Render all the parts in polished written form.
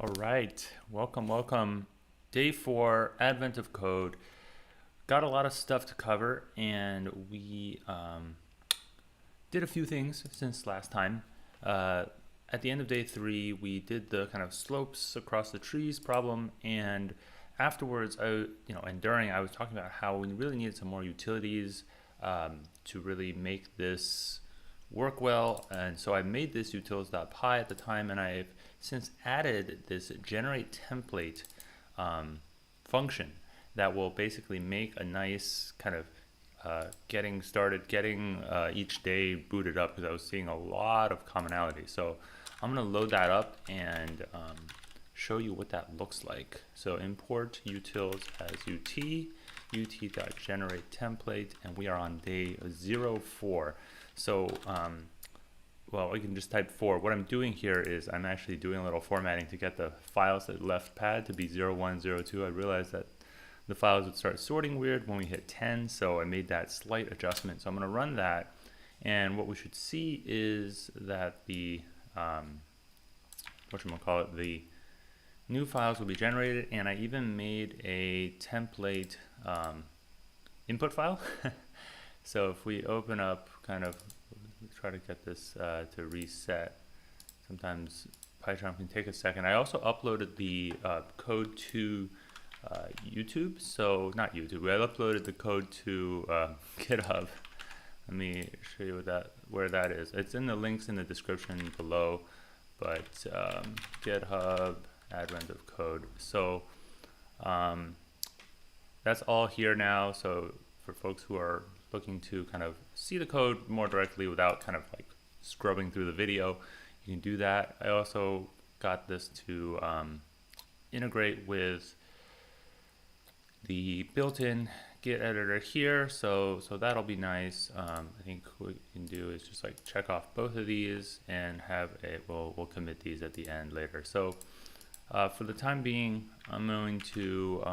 All right, welcome. Day 4, Advent of Code. Got a lot of stuff to cover, and we did a few things since last time. At the end of day 3, we did the kind of slopes across the trees problem, and afterwards, I was talking about how we really needed some more utilities to really make this work well, and so I made this utils.py at the time, and I've since added this generate template function that will basically make a nice kind of getting each day booted up, because I was seeing a lot of commonality. So I'm going to load that up and show you what that looks like. So import utils as ut.generate template, and we are on day 04. So well, we can just type 4. What I'm doing here is I'm actually doing a little formatting to get the files that left pad to be 01, 02. I realized that the files would start sorting weird when we hit 10, so I made that slight adjustment. So I'm going to run that, and what we should see is that the the new files will be generated, and I even made a template input file. So if we open up try to get this to reset. Sometimes Python can take a second. I also uploaded the code to YouTube. So not YouTube. I uploaded the code to GitHub. Let me show you where that is. It's in the links in the description below. But GitHub Advent of Code. So that's all here now. So for folks who are looking to kind of see the code more directly without kind of like scrubbing through the video, you can do that. I also got this to integrate with the built-in Git editor here, so that'll be nice. I think what we can do is just like check off both of these and have we'll commit these at the end later. So for the time being, I'm going to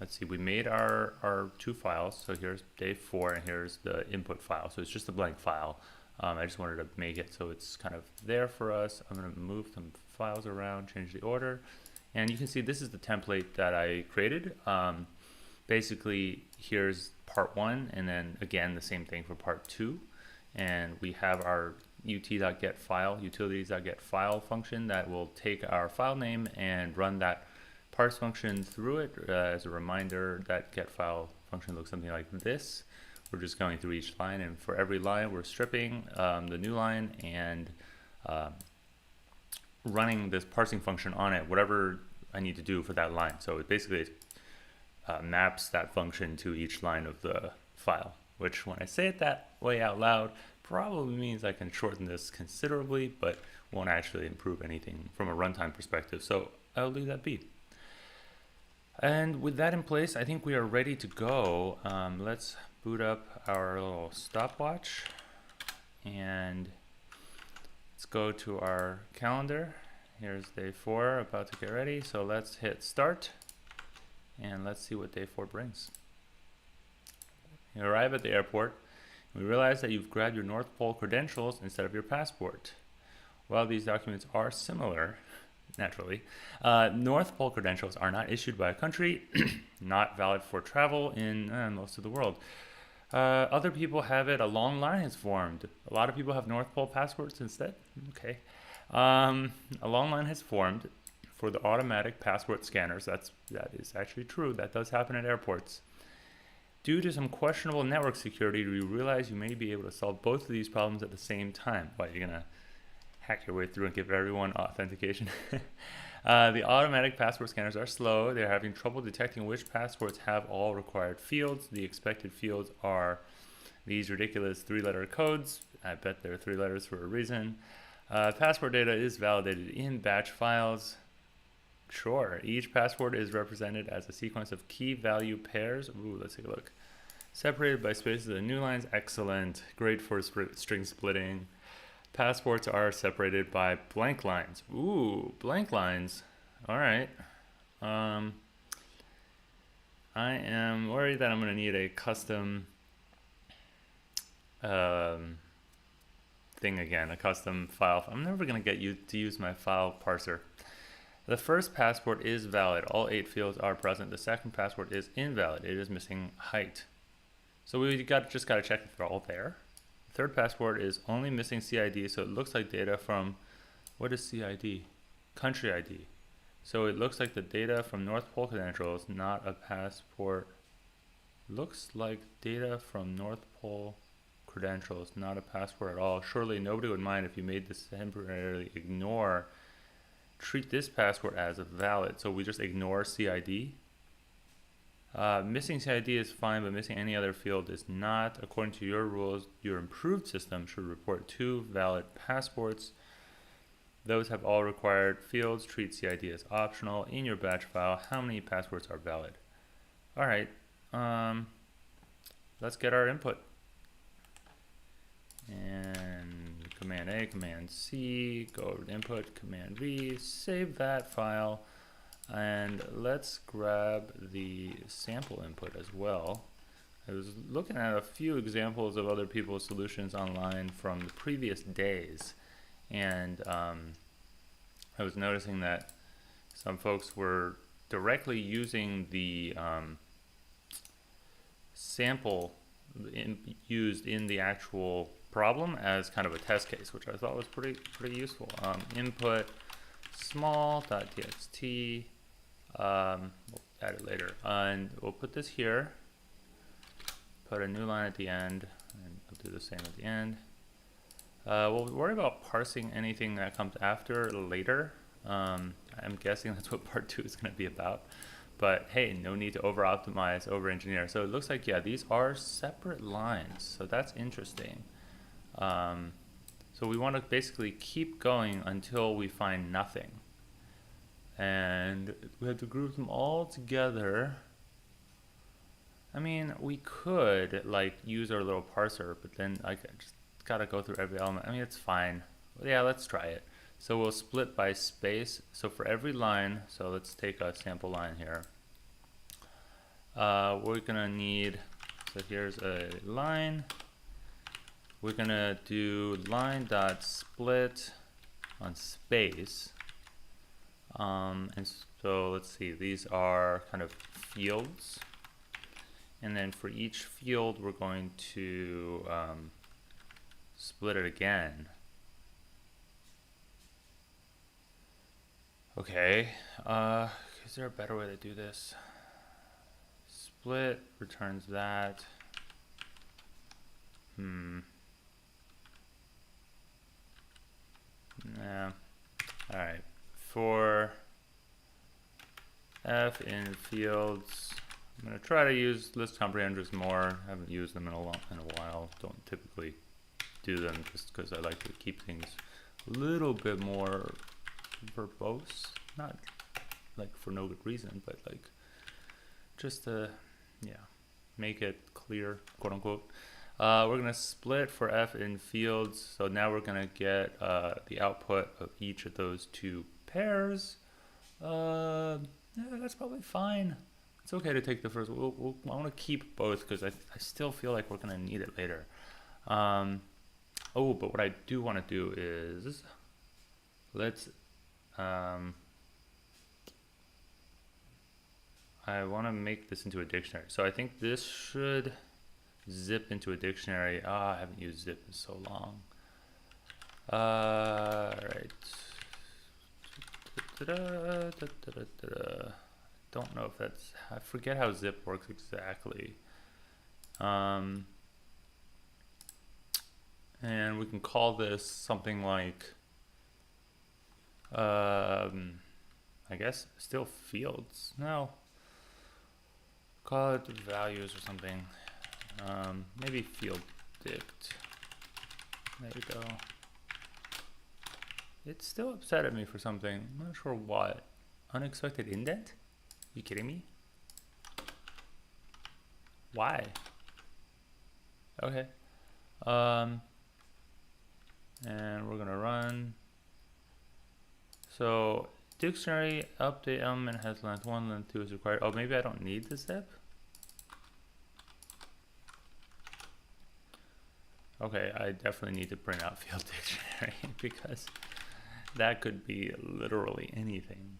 let's see, we made our two files. So here's day 4 and here's the input file. So it's just a blank file. I just wanted to make it so it's kind of there for us. I'm going to move some files around, change the order. And you can see this is the template that I created. Basically, here's part 1, and then again, the same thing for part 2. And we have our ut.getFile, utilities.getFile function that will take our file name and run that parse function through it. As a reminder, that get file function looks something like this. We're just going through each line, and for every line we're stripping the new line and running this parsing function on it, whatever I need to do for that line. So it basically maps that function to each line of the file, which when I say it that way out loud probably means I can shorten this considerably, but won't actually improve anything from a runtime perspective. So I'll leave that be. And with that in place, I think we are ready to go. Let's boot up our little stopwatch and let's go to our calendar. Here's day 4, about to get ready. So let's hit start and let's see what day 4 brings. You arrive at the airport and we realize that you've grabbed your North Pole credentials instead of your passport. While these documents are similar, naturally, North Pole credentials are not issued by a country, not valid for travel in most of the world. Other people have it. A long line has formed. A lot of people have North Pole passports instead. Okay. A long line has formed for the automatic passport scanners. That is actually true. That does happen at airports. Due to some questionable network security, we realize you may be able to solve both of these problems at the same time. Why, you're gonna hack your way through and give everyone authentication? The automatic passport scanners are slow. They're having trouble detecting which passports have all required fields. The expected fields are these ridiculous 3-letter codes. I bet they're 3 letters for a reason. Passport data is validated in batch files. Sure, each passport is represented as a sequence of key value pairs. Ooh, let's take a look. Separated by spaces and new lines. Excellent. Great for string splitting. Passports are separated by blank lines. Ooh, blank lines. All right. I am worried that I'm going to need a custom thing again, a custom file. I'm never going to get you to use my file parser. The first passport is valid. All 8 fields are present. The second passport is invalid. It is missing height. So we just got to check if they're all there. The third passport is only missing CID, so it looks like data from, what is CID? Country ID. So it looks like the data from North Pole credentials, not a passport. Looks like data from North Pole credentials, not a passport at all. Surely nobody would mind if you made this temporarily ignore. Treat this passport as valid. So we just ignore CID. Missing CID is fine, but missing any other field is not. According to your rules, your improved system should report 2 valid passports. Those have all required fields. Treat CID as optional. In your batch file, how many passports are valid? All right, let's get our input. And Command A, Command C, go over to input, Command V, save that file. And let's grab the sample input as well. I was looking at a few examples of other people's solutions online from the previous days, and I was noticing that some folks were directly using the sample used in the actual problem as kind of a test case, which I thought was pretty useful. Input small.txt. We'll add it later, and we'll put this here, put a new line at the end, and we'll do the same at the end. We'll worry about parsing anything that comes after later. I'm guessing that's what part 2 is going to be about, but hey, no need to over optimize, over engineer. So it looks like, yeah, these are separate lines, so that's interesting. So we want to basically keep going until we find nothing. And we have to group them all together. I mean, we could like use our little parser, but then I just gotta go through every element. I mean, it's fine. Yeah, let's try it. So we'll split by space. So for every line, so let's take a sample line here. We're gonna need, so here's a line. We're gonna do line.split on space. And so let's see, these are kind of fields, and then for each field we're going to split it again. Okay, is there a better way to do this? Split returns that. Nah. All right. For F in fields, I'm going to try to use list comprehenders more. I haven't used them in a while. Don't typically do them just because I like to keep things a little bit more verbose. Not like for no good reason, but like just to, yeah, make it clear, quote unquote. We're going to split for F in fields. So now we're going to get the output of each of those 2 pairs. Yeah, that's probably fine. It's okay to take the first. I want to keep both because I still feel like we're going to need it later. Oh, but what I do want to do is let's I want to make this into a dictionary. So I think this should zip into a dictionary. I haven't used zip in so long. All right. Don't know if that's, I forget how zip works exactly. And we can call this something like, I guess still fields. No, call it values or something. Maybe field dict. There we go. It's still upset at me for something. I'm not sure what. Unexpected indent? You kidding me? Why? Okay. And we're gonna run. So dictionary update element has length 1, length 2 is required. Oh, maybe I don't need the zip. Okay, I definitely need to print out field dictionary because that could be literally anything.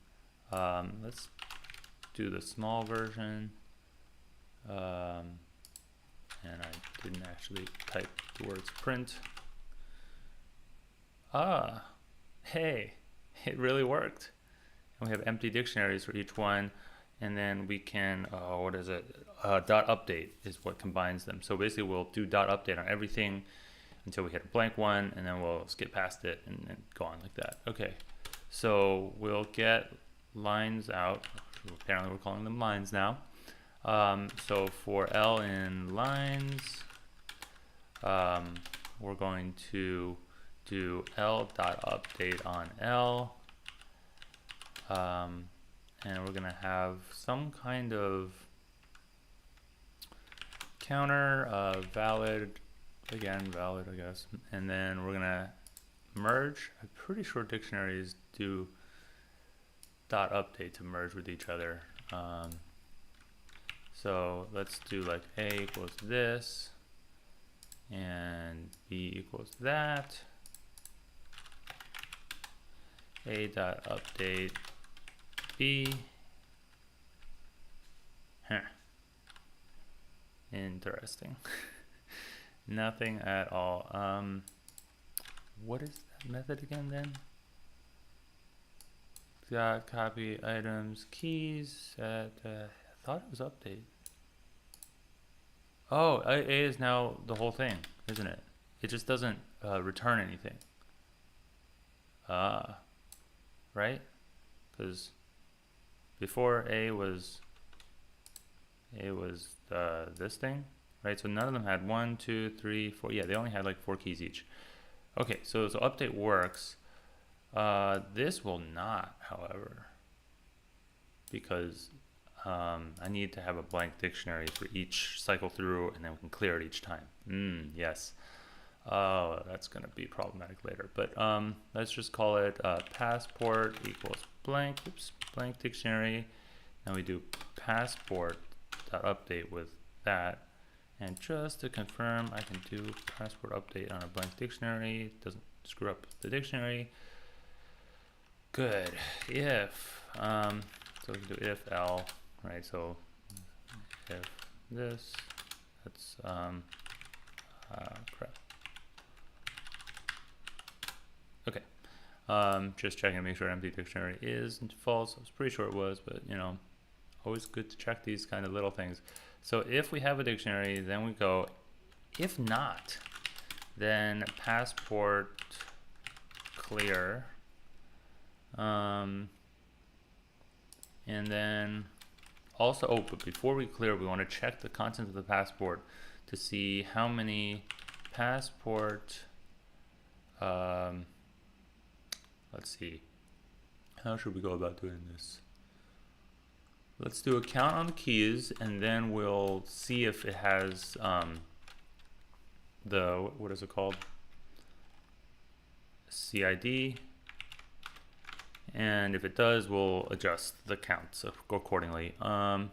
Let's do the small version. And I didn't actually type the words print. Hey, it really worked. And we have empty dictionaries for each one. And then we can, what is it? Dot update is what combines them. So basically we'll do dot update on everything until we hit a blank one, and then we'll skip past it and then go on like that. Okay, so we'll get lines out. Apparently we're calling them lines now. So for L in lines, we're going to do L dot update on L. And we're gonna have some kind of counter, valid, again, valid, I guess. And then we're gonna merge. I'm pretty sure dictionaries do dot update to merge with each other. So let's do like A equals this and B equals that. A dot update B. Huh. Interesting. Nothing at all. What is that method again then? Got copy items keys at I thought it was update. Oh, A is now the whole thing, isn't it? It just doesn't return anything. Right? Because before A was this thing, right? So none of them had 1, 2, 3, 4. Yeah, they only had like 4 keys each. Okay, so update works. This will not, however, because I need to have a blank dictionary for each cycle through, and then we can clear it each time. Yes. Oh, that's gonna be problematic later. But let's just call it passport equals blank. Oops, blank dictionary. Now we do passport.update with that. And just to confirm, I can do passport update on a blank dictionary. It doesn't screw up the dictionary. Good. If so, we can do if L, right? So if this, that's crap. Okay. Just checking to make sure empty dictionary is false. I was pretty sure it was, but you know, always good to check these kind of little things. So if we have a dictionary, then we go. If not, then passport clear. And then also, but before we clear, we want to check the contents of the passport to see how many passport, let's see, how should we go about doing this? Let's do a count on the keys, and then we'll see if it has the, what is it called? CID. And if it does, we'll adjust the counts accordingly. So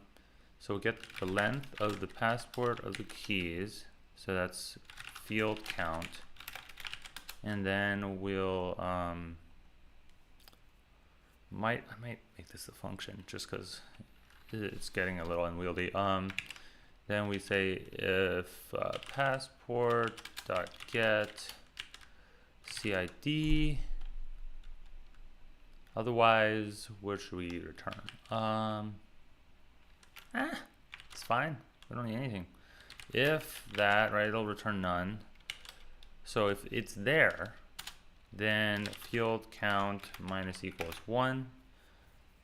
we'll get the length of the passport of the keys. So that's field count. And then we'll, I might make this a function just because it's getting a little unwieldy. Then we say if passport.get CID. Otherwise, what should we return? It's fine. We don't need anything. If that, right, it'll return none. So if it's there, then field count minus equals 1.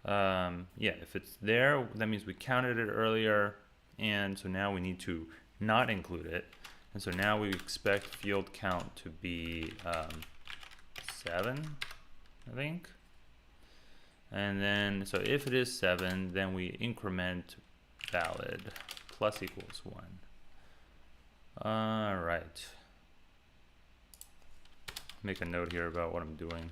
Yeah, if it's there, that means we counted it earlier, and so now we need to not include it. And so now we expect field count to be 7, I think. And then, so if it is 7, then we increment valid plus equals 1. All right. Make a note here about what I'm doing.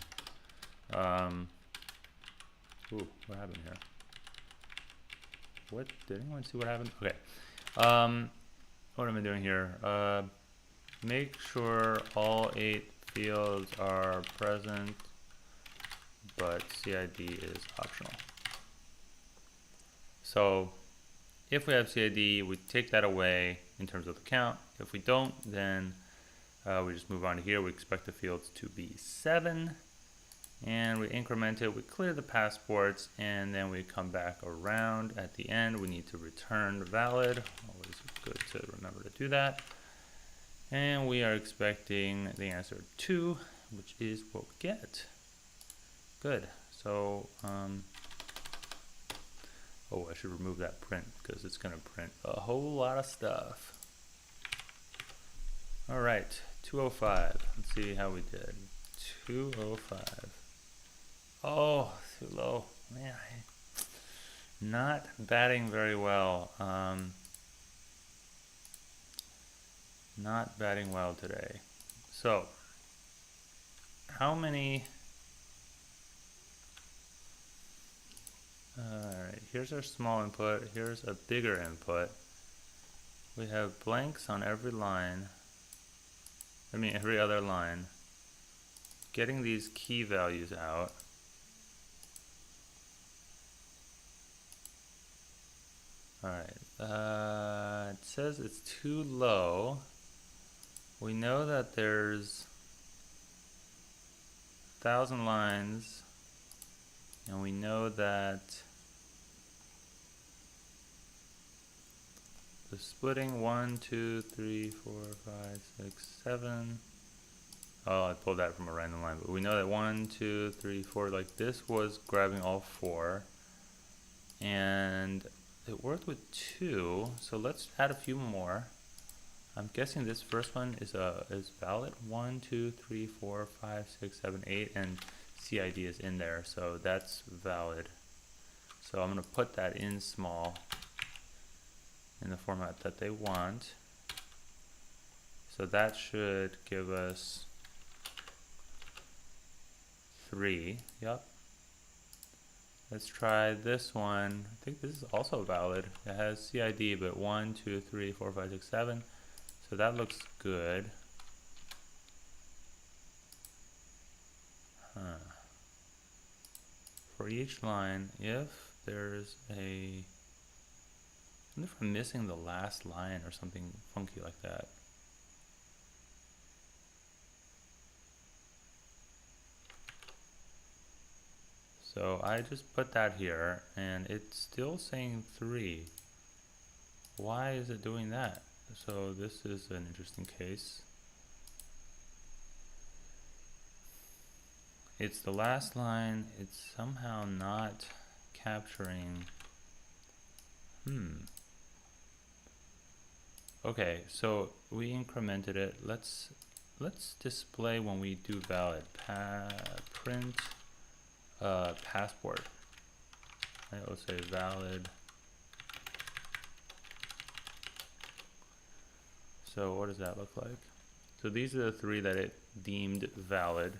Ooh, what happened here? What, did anyone see what happened? Okay. What am I doing here? Make sure all 8 fields are present, but CID is optional. So if we have CID, we take that away in terms of the count. If we don't, then we just move on to here. We expect the fields to be 7. And we increment it, we clear the passports, and then we come back around at the end. We need to return valid. Always good to remember to do that. And we are expecting the answer 2, which is what we get. Good. So, oh, I should remove that print because it's going to print a whole lot of stuff. All right, 205. Let's see how we did. 205. Oh, too low. Man, not batting very well. Not batting well today. So, how many... Alright, here's our small input. Here's a bigger input. We have blanks on every line. I mean, every other line. Getting these key values out. Alright, it says it's too low. We know that there's 1,000 lines, and we know that the splitting 1, 2, 3, 4, 5, 6, 7. Oh, I pulled that from a random line, but we know that 1, 2, 3, 4, like this was grabbing all 4. And it worked with 2, so let's add a few more. I'm guessing this first one is valid. 1, 2, 3, 4, 5, 6, 7, 8, and CID is in there, so that's valid. So I'm going to put that in small in the format that they want. So that should give us 3. Yep. Let's try this one. I think this is also valid. It has CID, but 1, 2, 3, 4, 5, 6, 7. So that looks good. For each line, if there's a... I wonder if I'm missing the last line or something funky like that. So I just put that here, and it's still saying 3. Why is it doing that? So this is an interesting case. It's the last line. It's somehow not capturing. Okay, so we incremented it. Let's display when we do valid. Print passport. Right, let's say valid. So what does that look like? So these are the 3 that it deemed valid.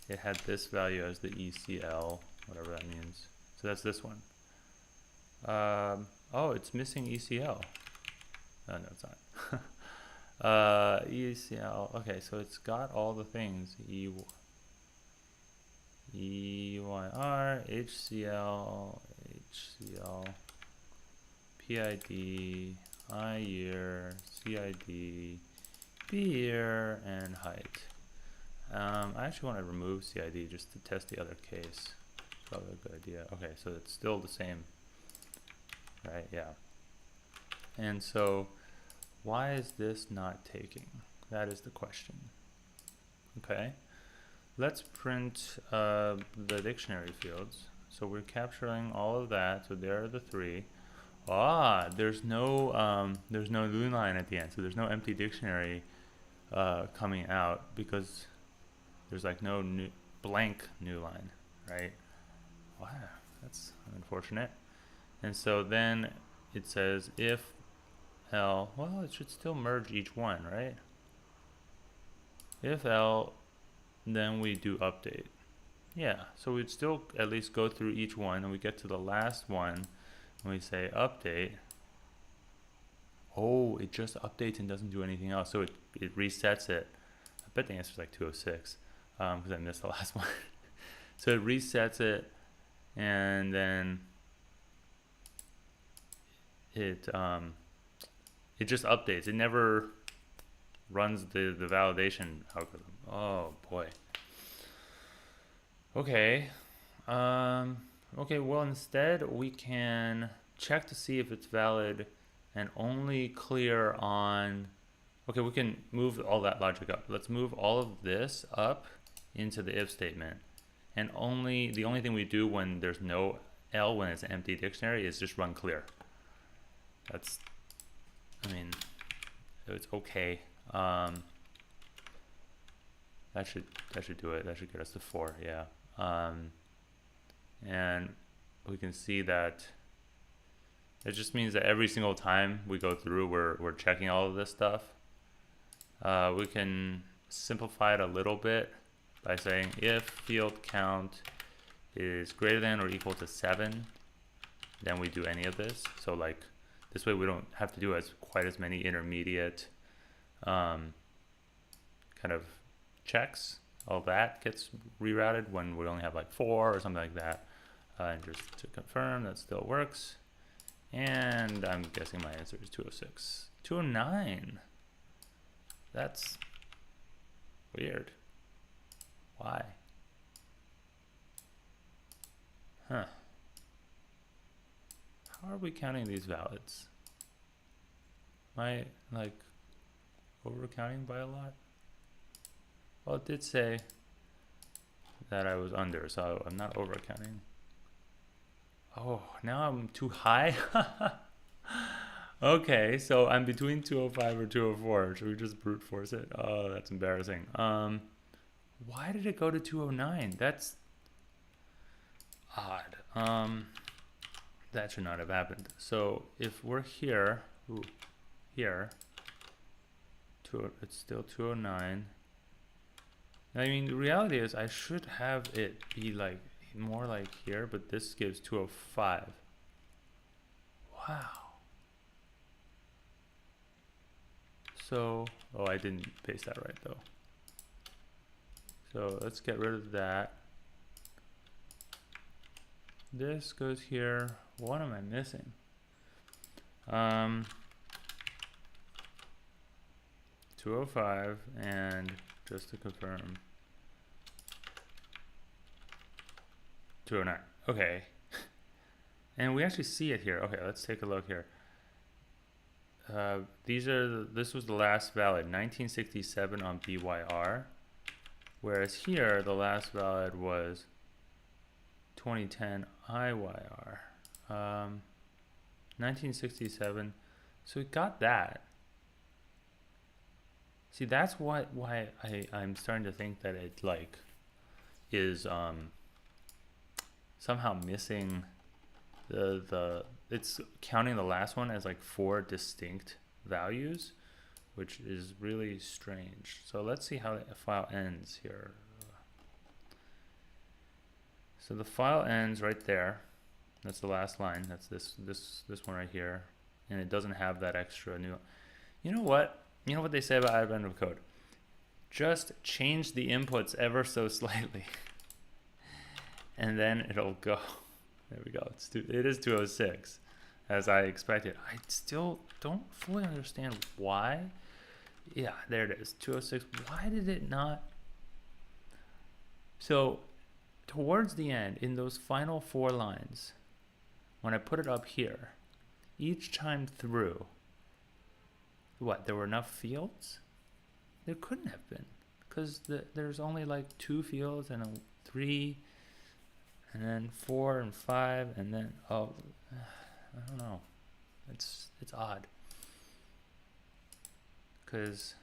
It had this value as the ECL, whatever that means. So that's this one. Oh, it's missing ECL. Oh, no, it's not. ECL. Okay, so it's got all the things. EYR, HCL, PID, I year, CID, B year, and height. I actually want to remove CID just to test the other case. Probably a good idea. Okay, so it's still the same, right? Yeah. And so, why is this not taking? That is the question. Okay. Let's print the dictionary fields. So we're capturing all of that. So there are the 3. Ah, there's no new line at the end. So there's no empty dictionary coming out because there's like no blank new line, right? Wow, that's unfortunate. And so then it says if L, well, it should still merge each one, right? If L, then we do update. Yeah, so we'd still at least go through each one, and we get to the last one, and we say update. Oh, it just updates and doesn't do anything else, so it resets it. I bet the answer is like 206, because I missed the last one. So it resets it, and then it just updates. It never runs the validation algorithm. Oh boy. Okay. Okay, well, instead we can check to see if it's valid and only clear on, okay, we can move all that logic up. Let's move all of this up into the if statement. And the only thing we do when there's no L, when it's an empty dictionary, is just run clear. That's, I mean, it's okay. That should do it. That should get us to 4, yeah. And we can see that it just means that every single time we go through, we're checking all of this stuff. We can simplify it a little bit by saying if field count is greater than or equal to 7, then we do any of this. So like this way we don't have to do quite as many intermediate kind of checks. All that gets rerouted when we only have like 4 or something like that. And just to confirm, that still works. And I'm guessing my answer is 206. 209. That's weird. Why? Huh. How are we counting these valids? Am I like over counting by a lot? Well, it did say that I was under, so I'm not over counting. Oh, now I'm too high? Okay, so I'm between 205 or 204. Should we just brute force it? Oh, that's embarrassing. Why did it go to 209? That's odd. That should not have happened. So if we're here, here, it's still 209. I mean, the reality is I should have it be like more like here, but this gives 205. Wow. So, oh, I didn't paste that right though. So let's get rid of that. This goes here. What am I missing? 205, and just to confirm, 209. Okay. And we actually see it here. Okay, let's take a look here. This was the last valid, 1967 on BYR, whereas here the last valid was 2010 IYR. 1967. So we got that. See, that's why I'm starting to think that it like is somehow missing it's counting the last one as like 4 distinct values, which is really strange. So let's see how the file ends here. So the file ends right there. That's the last line. That's this one right here, and it doesn't have that extra new. You know what? You know what they say about out of end of code? Just change the inputs ever so slightly, and then it'll go. There we go. It is 206, as I expected. I still don't fully understand why. Yeah, there it is, 206. Why did it not? So, towards the end, in those final 4 lines, when I put it up here, each time through, what, there were enough fields? There couldn't have been, because there's only like 2 fields and 3, and then 4 and 5, and then, oh, I don't know. It's odd. Because,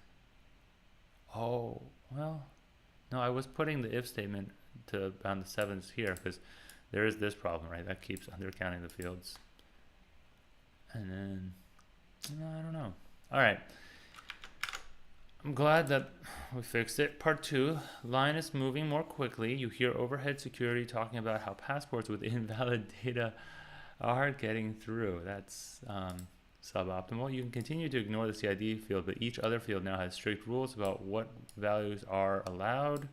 oh, well, no, I was putting the if statement to on the 7s here, because there is this problem, right? That keeps undercounting the fields. And then, no, I don't know. All right. I'm glad that we fixed it. Part 2, line is moving more quickly. You hear overhead security talking about how passports with invalid data are getting through. That's suboptimal. You can continue to ignore the CID field, but each other field now has strict rules about what values are allowed.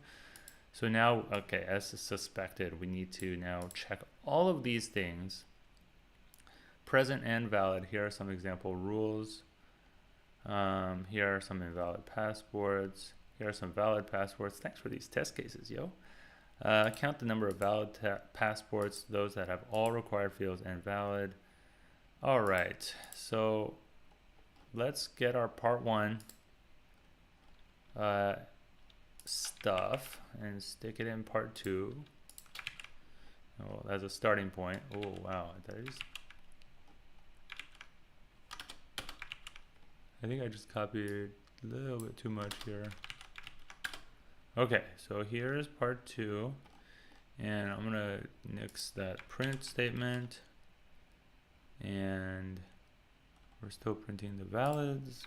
So now, okay, as suspected, we need to now check all of these things present and valid. Here are some example rules. Here are some invalid passports. Here are some valid passports. Thanks for these test cases, yo. Count the number of valid passports, those that have all required fields and valid. All right, so let's get our part one stuff and stick it in part two. Oh, that's a starting point. Oh, wow. I think I just copied a little bit too much here. Okay, so here's part two. And I'm gonna nix that print statement. And we're still printing the valids.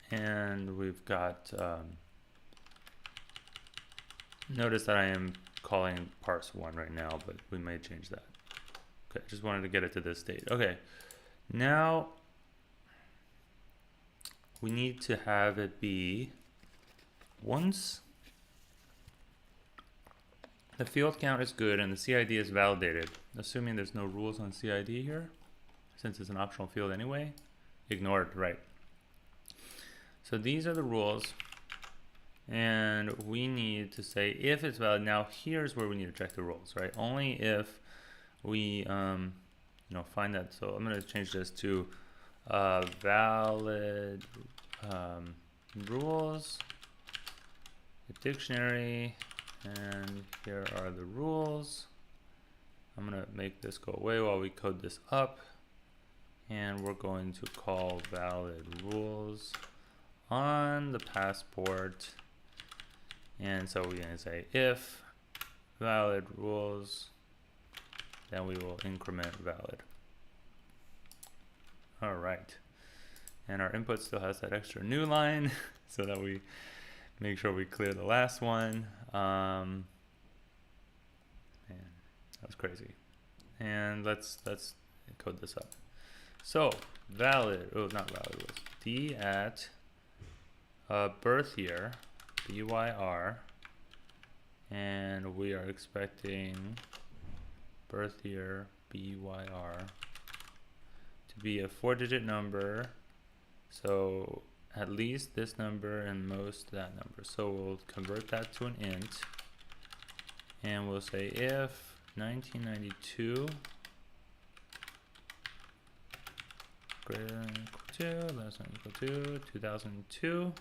And we've got, notice that I am calling parse one right now, but we may change that. Okay, just wanted to get it to this state. Okay, now we need to have it be once the field count is good and the CID is validated, assuming there's no rules on CID here, since it's an optional field anyway, ignored, right? So these are the rules, and we need to say if it's valid. Now here's where we need to check the rules, right? Only if we find that. So I'm going to change this to valid rules, a dictionary, and here are the rules. I'm going to make this go away while we code this up, and we're going to call valid rules on the passport. And so we're going to say if valid rules, then we will increment valid. All right, and our input still has that extra new line so that we make sure we clear the last one. Man, that was crazy. And let's code this up. So valid, oh, not valid rules, d at birth year, BYR, and we are expecting birth year BYR to be a 4-digit number, so at least this number and most that number. So we'll convert that to an int, and we'll say if 1992 greater than or equal to, less than or equal to 2002.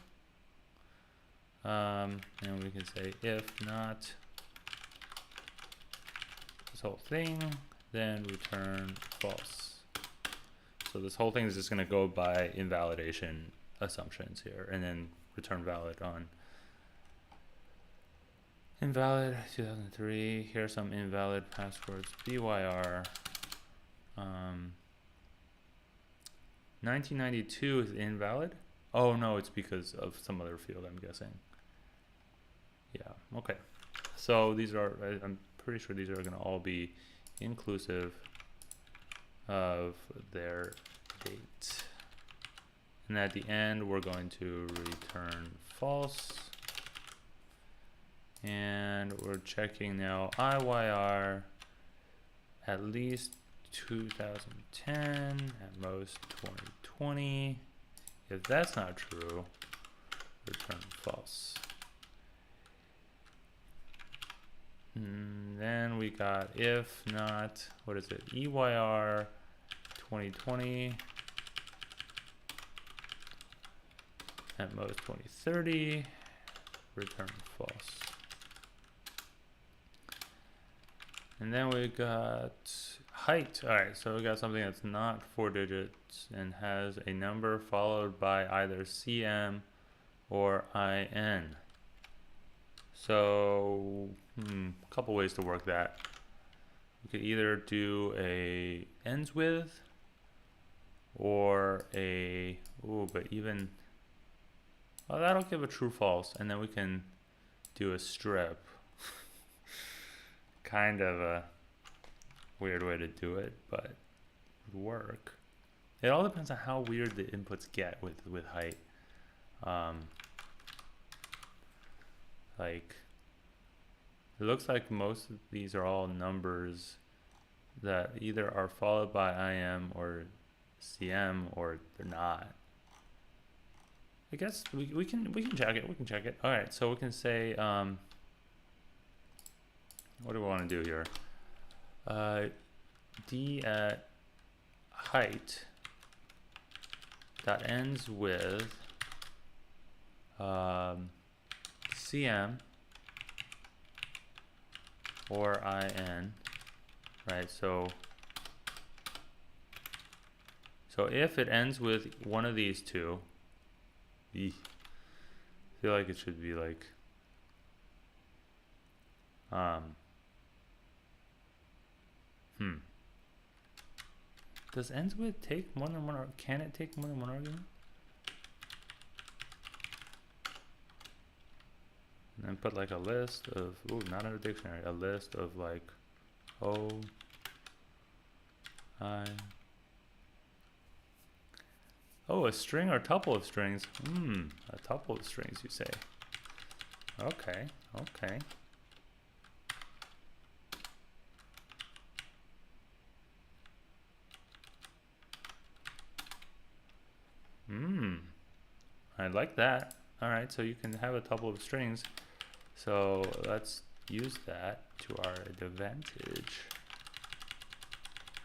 And we can say if not this whole thing, then return false. So this whole thing is just going to go by invalidation assumptions here, and then return valid on invalid 2003. Here's some invalid passports, BYR. 1992 is invalid. Oh no, it's because of some other field, I'm guessing. Yeah, okay. So these are, I'm pretty sure these are going to all be inclusive of their date. And at the end, we're going to return false. And we're checking now IYR at least 2010, at most 2020. If that's not true, return false. And then we got if not, what is it? EYR 2020, at most 2030, return false. And then we got height. All right, so we got something that's not 4 digits and has a number followed by either CM or IN. So a couple ways to work that. We could either do a ends with or a, but even, well, that'll give a true false, and then we can do a strip. Kind of a weird way to do it, but it would work. It all depends on how weird the inputs get with height. Like It looks like most of these are all numbers that either are followed by IM or CM or they're not. I guess we can check it. We can check it. All right, so we can say what do we want to do here? D at height that ends with CM or IN, right? So if it ends with one of these two, I feel like it should be like does ends with take more than one, or can it take more than one argument? And then put like a list of, ooh, not in a dictionary, a list of like O, I. Oh, a string or tuple of strings. A tuple of strings, you say. Okay, okay. I like that. All right, so you can have a tuple of strings. So let's use that to our advantage.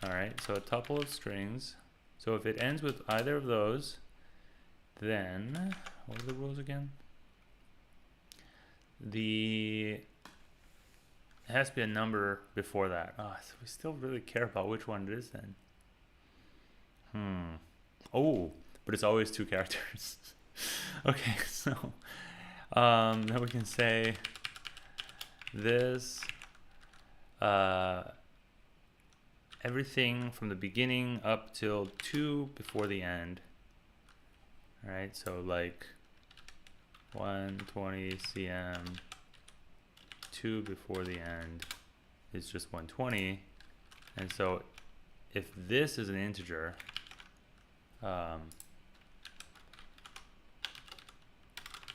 All right, so a tuple of strings. So if it ends with either of those, then what are the rules again? It has to be a number before that. So we still really care about which one it is then. Oh, but it's always two characters. Okay, so then we can say this everything from the beginning up till 2 before the end. All right, so like 120 cm 2 before the end is just 120, and so if this is an integer,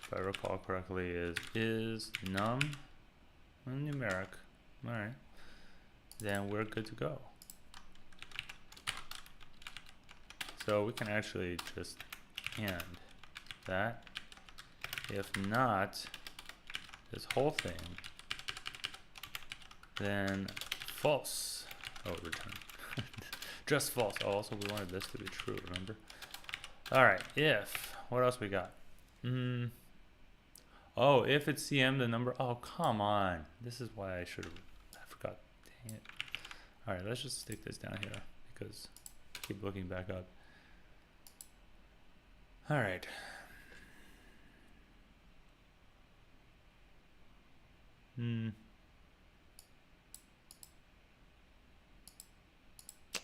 if I recall correctly, is num numeric. All right, then we're good to go. So we can actually just and that. If not this whole thing, then false. Oh, return. Just false. Oh, also we wanted this to be true, remember? All right, if, what else we got? Oh, if it's CM, the number, oh, come on. This is why I forgot, dang it. All right, let's just stick this down here because I keep looking back up. All right.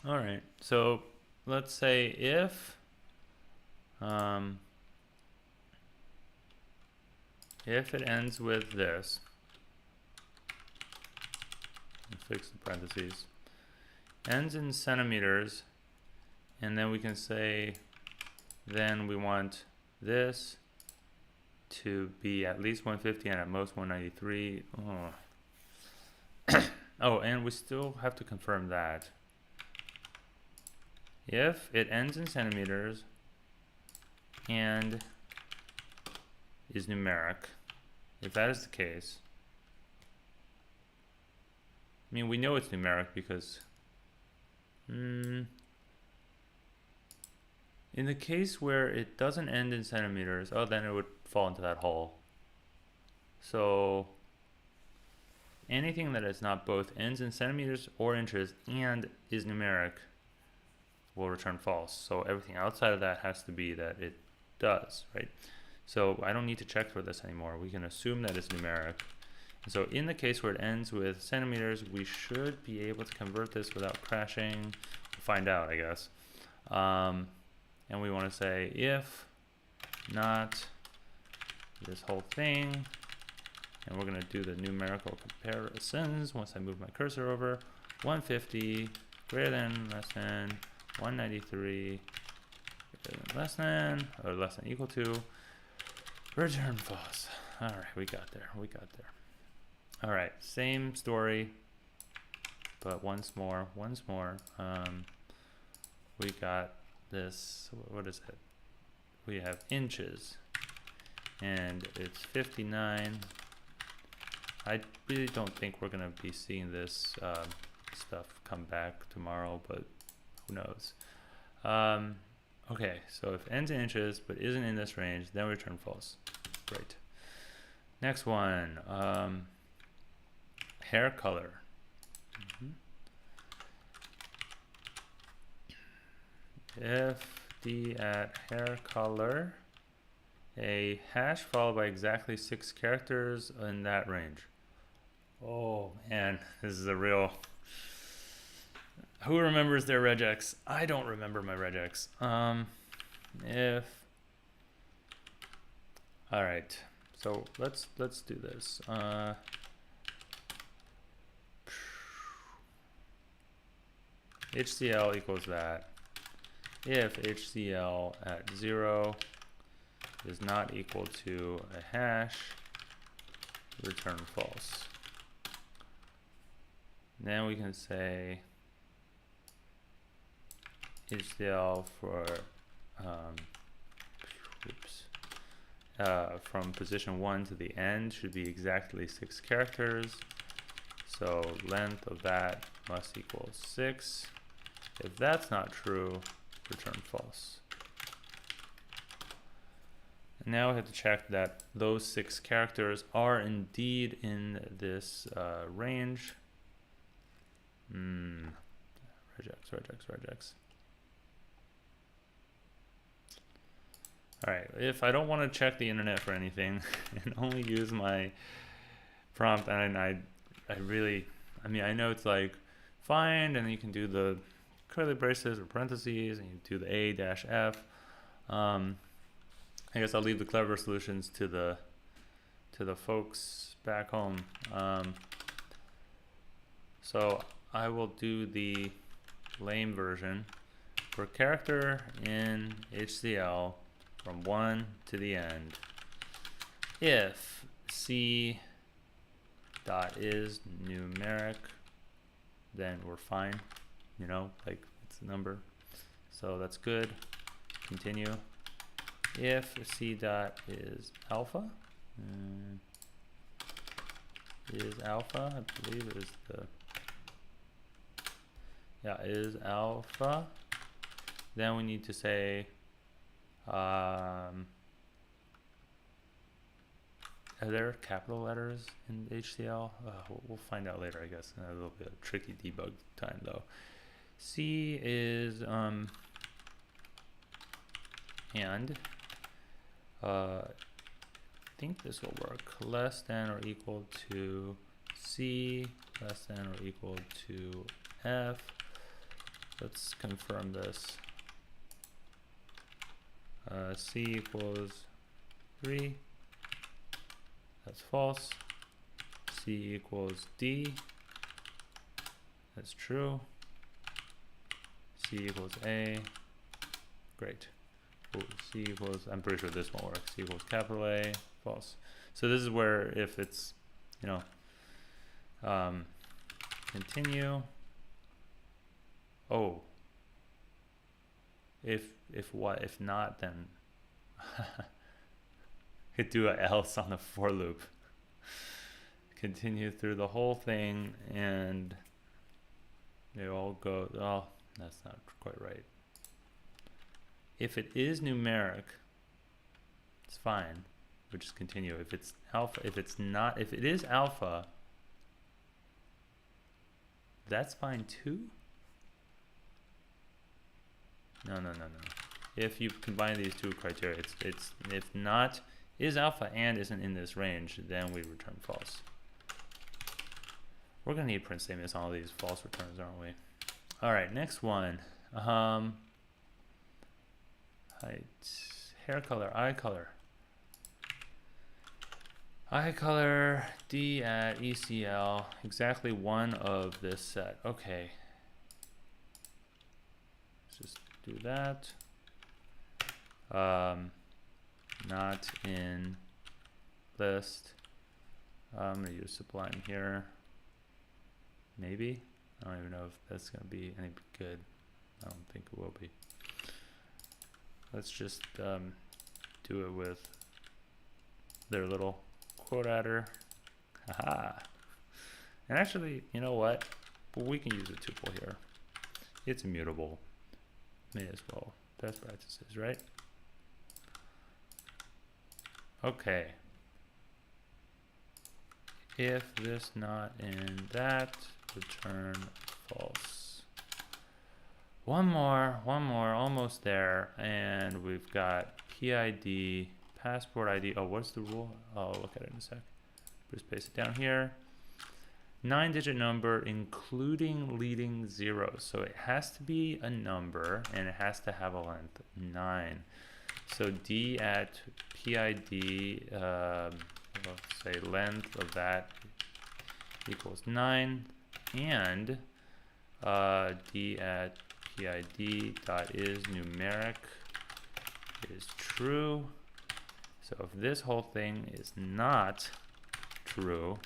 All right, so let's say if it ends with this, let's fix the parentheses, ends in centimeters, and then we can say then we want this to be at least 150 and at most 193. Oh, and we still have to confirm that if it ends in centimeters and is numeric, if that is the case, I mean, we know it's numeric because in the case where it doesn't end in centimeters, oh, then it would fall into that hole. So anything that is not both ends in centimeters or inches and is numeric will return false. So everything outside of that has to be that it does, right? So I don't need to check for this anymore. We can assume that it's numeric. And so in the case where it ends with centimeters, we should be able to convert this without crashing. We'll find out, I guess. And we want to say if not this whole thing, and we're going to do the numerical comparisons once I move my cursor over. 150 greater than, less than, 193 greater than, less than, or less than equal to, return false. All right, we got there. All right, same story, but once more. We got this, what is it? We have inches, and it's 59. I really don't think we're gonna be seeing this stuff come back tomorrow, but who knows? Okay, so if n's in inches but isn't in this range, then we return false. Great. Next one, hair color. If d at hair color, a hash followed by exactly 6 characters in that range. Oh man, this is a real... Who remembers their regex? I don't remember my regex. All right, so let's do this. HCL equals that. If HCL at 0 is not equal to a hash, return false. Then we can say HCL for from position 1 to the end should be exactly 6 characters. So length of that must equal 6. If that's not true, return false. And now we have to check that those 6 characters are indeed in this range. Regex. All right, if I don't want to check the internet for anything and only use my prompt, and I mean, I know it's like find, and you can do the curly braces or parentheses, and you do the A-F. I guess I'll leave the clever solutions to the folks back home. So I will do the lame version for character in HCL from 1 to the end. If C dot is numeric, then we're fine. You know, like it's a number, so that's good. Continue. If C dot is alpha, I believe it is is alpha, then we need to say are there capital letters in HCL? We'll find out later, I guess. A little bit of tricky debug time though. C is and I think this will work. Less than or equal to C, less than or equal to F. Let's confirm this. C equals 3. That's false. C equals D. That's true. C equals A. Great. Ooh, C equals, I'm pretty sure this won't work. C equals capital A. False. So this is where if it's, you know, continue. Oh. If what? If not, then could do a else on the for loop. Continue through the whole thing, and they all go. Oh, that's not quite right. If it is numeric, it's fine. We just continue. If it's alpha, if it's not, if it is alpha, that's fine too. No. If you combine these two criteria, it's if not is alpha and isn't in this range, then we return false. We're gonna need print statements on all these false returns, aren't we? All right, next one. Height, hair color, eye color. Eye color D at ECL, exactly one of this set. Okay. Let's just do that. Not in list. I'm going to use Sublime here. Maybe. I don't even know if that's going to be any good. I don't think it will be. Let's just do it with their little quote adder. Haha. And actually, you know what? We can use a tuple here. It's immutable. May as well. Best practices, right? Okay. If this not in that, return false. One more, almost there. And we've got PID, passport ID. Oh, what's the rule? I'll look at it in a sec. Just paste it down here. 9-digit number, including leading zeros. So it has to be a number, and it has to have a length 9. So D at PID, let's say length of that equals 9, and D at PID dot is numeric is true. So if this whole thing is not true,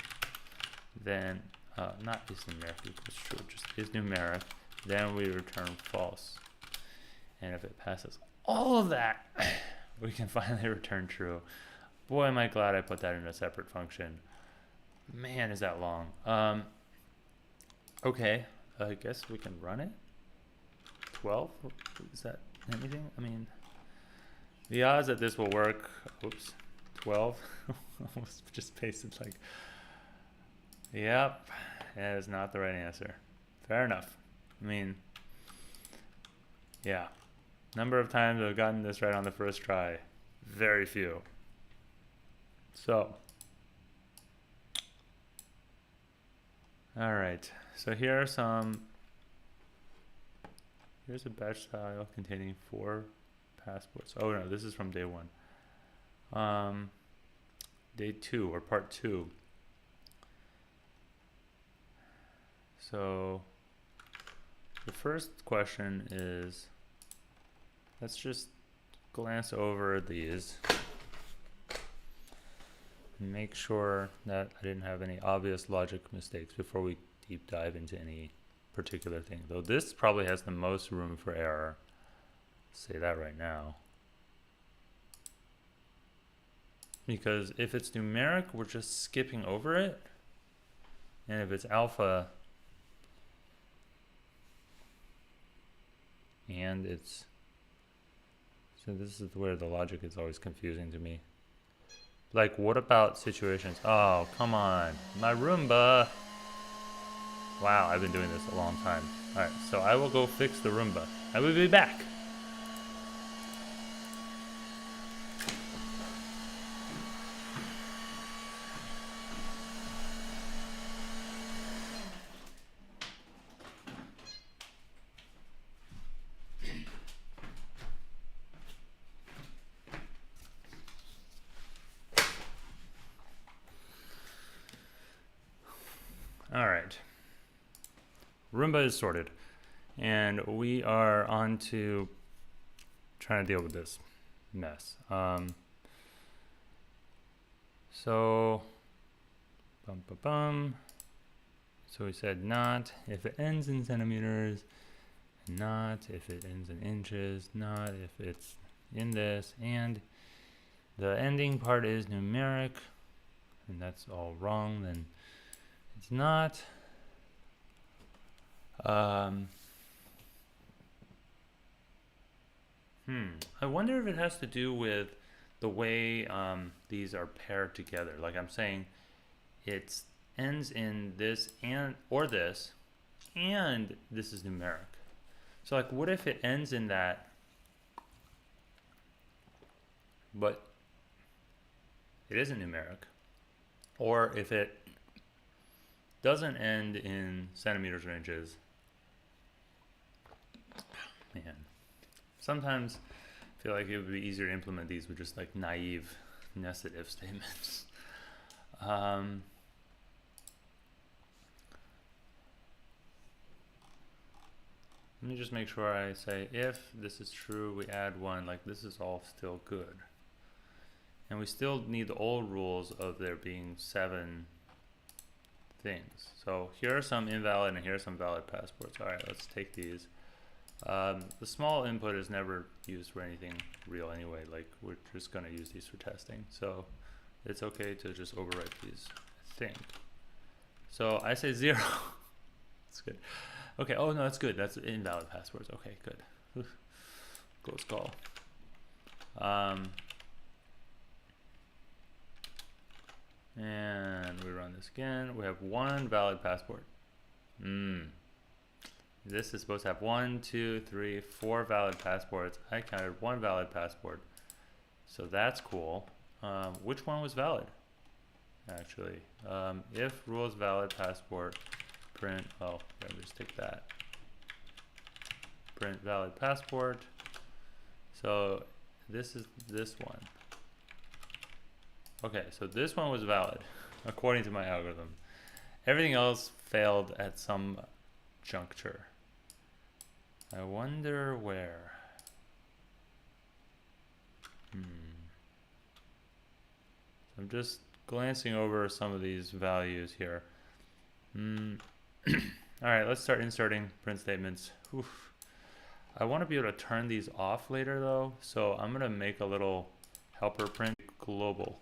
then not is numeric equals true, just is numeric, then we return false. And if it passes all of that, we can finally return true. Boy, am I glad I put that in a separate function. Man, is that long. Okay, I guess we can run it. 12? Is that anything? I mean, the odds that this will work, oops, 12. Almost just pasted like, yep, that is not the right answer. Fair enough. I mean, yeah. Number of times I've gotten this right on the first try, very few. So, all right. So here are some. Here's a batch style containing 4 passports. Oh no, this is from day 1. Day 2 or part 2. So the first question is, let's just glance over these and make sure that I didn't have any obvious logic mistakes before we deep dive into any particular thing. Though this probably has the most room for error. I'll say that right now. Because if it's numeric, we're just skipping over it. And if it's alpha, and it's, so this is where the logic is always confusing to me. Like, what about situations? Oh, come on, my Roomba. Wow, I've been doing this a long time. All right, so I will go fix the Roomba. I will be back. All right. Roomba is sorted, and we are on to trying to deal with this mess. So we said not if it ends in centimeters, not if it ends in inches, not if it's in this, and the ending part is numeric, and that's all wrong, then it's not. I wonder if it has to do with the way these are paired together. Like I'm saying, it ends in this and or this, and this is numeric. So like, what if it ends in that, but it isn't numeric? Or if it doesn't end in centimeters or inches. Man, sometimes I feel like it would be easier to implement these with just like naive nested if statements. Let me just make sure I say if this is true, we add 1, like this is all still good. And we still need the old rules of there being 7 things. So here are some invalid and here are some valid passports. All right, let's take these. The small input is never used for anything real anyway. Like we're just gonna use these for testing. So it's okay to just overwrite these, I think. So I say 0. That's good. Okay, oh no, that's good. That's invalid passports. Okay, good. Oof. Close call. And we run this again. We have 1 valid passport. This is supposed to have 1, 2, 3, 4 valid passports. I counted 1 valid passport. So that's cool. Which one was valid? Actually, if rules valid passport, print, oh, let me just take that. Print valid passport. So this is this one. Okay, so this one was valid, according to my algorithm. Everything else failed at some juncture. I wonder where. I'm just glancing over some of these values here. All right, let's start inserting print statements. Oof. I want to be able to turn these off later though, so I'm gonna make a little helper print global.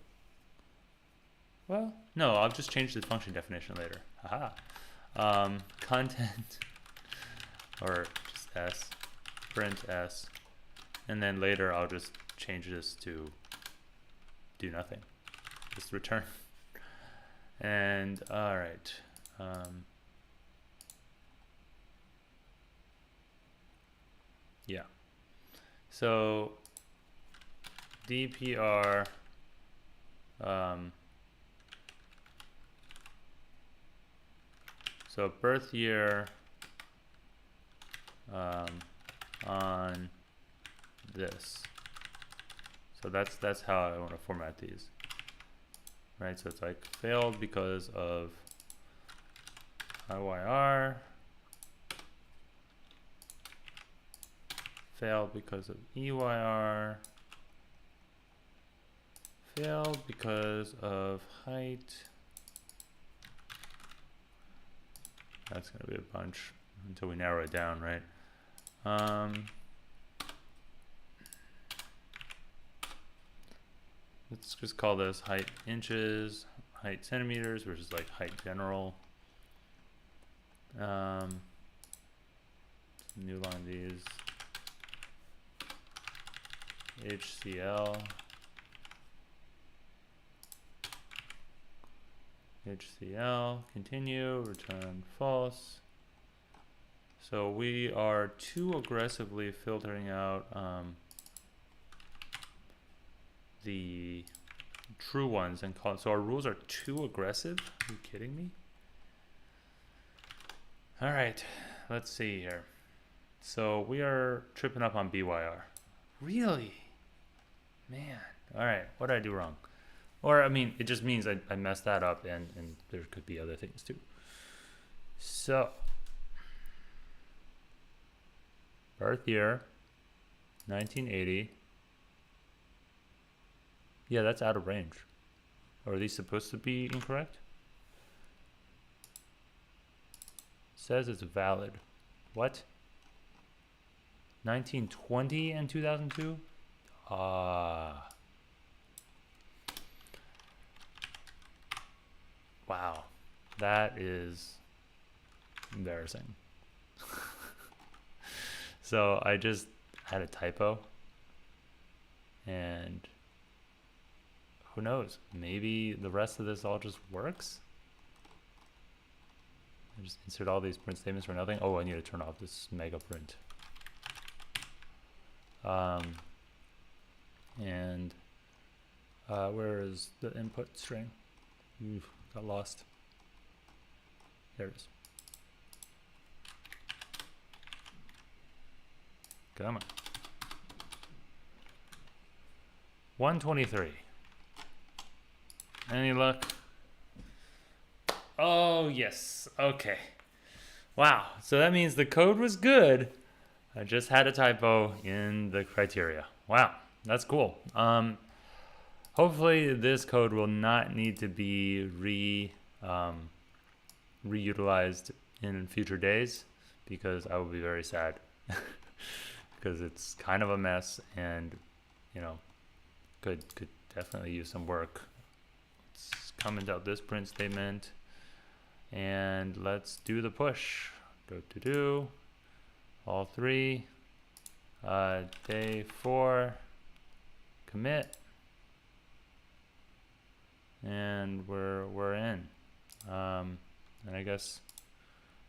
Well, no, I'll just change the function definition later. Haha. Content, or just s, print s, and then later I'll just change this to do nothing, just return. And all right. Yeah. So DPR so birth year on this. So that's how I want to format these. Right? So it's like failed because of IYR, failed because of EYR, failed because of height. That's going to be a bunch until we narrow it down, right? Let's just call this height inches, height centimeters, versus like height general. New line these. HCL. HCL, continue, return false. So we are too aggressively filtering out the true ones and call, so our rules are too aggressive? Are you kidding me? All right, let's see here. So we are tripping up on BYR. Really? Man, all right, what did I do wrong? Or, I mean, it just means I messed that up, and there could be other things too. So, birth year, 1980. Yeah, that's out of range. Or are these supposed to be incorrect? Says it's valid. What? 1920 and 2002? Wow, that is embarrassing. So I just had a typo, and who knows, maybe the rest of this all just works. I just insert all these print statements for nothing. Oh, I need to turn off this mega print. And where is the input string? Oof, got lost. There it is. Come on. 123. Any luck? Oh, yes. Okay. Wow. So that means the code was good. I just had a typo in the criteria. Wow. That's cool. Hopefully this code will not need to be reutilized in future days, because I will be very sad because it's kind of a mess, and you know, could definitely use some work. Let's comment out this print statement and let's do the push. Do all three, day 4, commit, and we're in. And I guess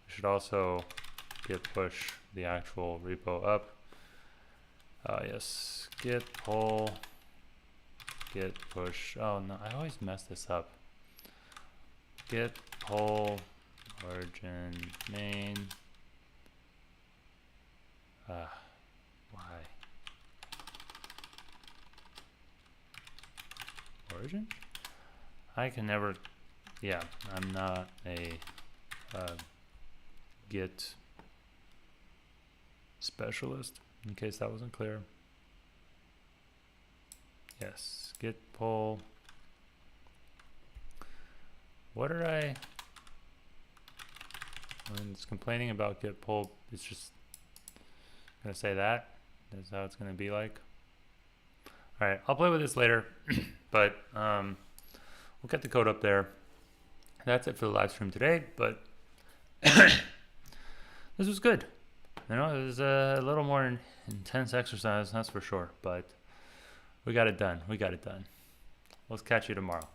I should also git push the actual repo up. Yes, git pull, git push. Oh no, I always mess this up. Git pull origin main. Why? Origin? I can never. Yeah, I'm not a Git specialist, in case that wasn't clear. Yes, git pull. What are I? When it's complaining about git pull, it's just gonna say that. That's how it's gonna be like. All right, I'll play with this later, but we'll get the code up there. That's it for the live stream today, but this was good. You know, it was a little more intense exercise, that's for sure, but we got it done. Let's catch you tomorrow.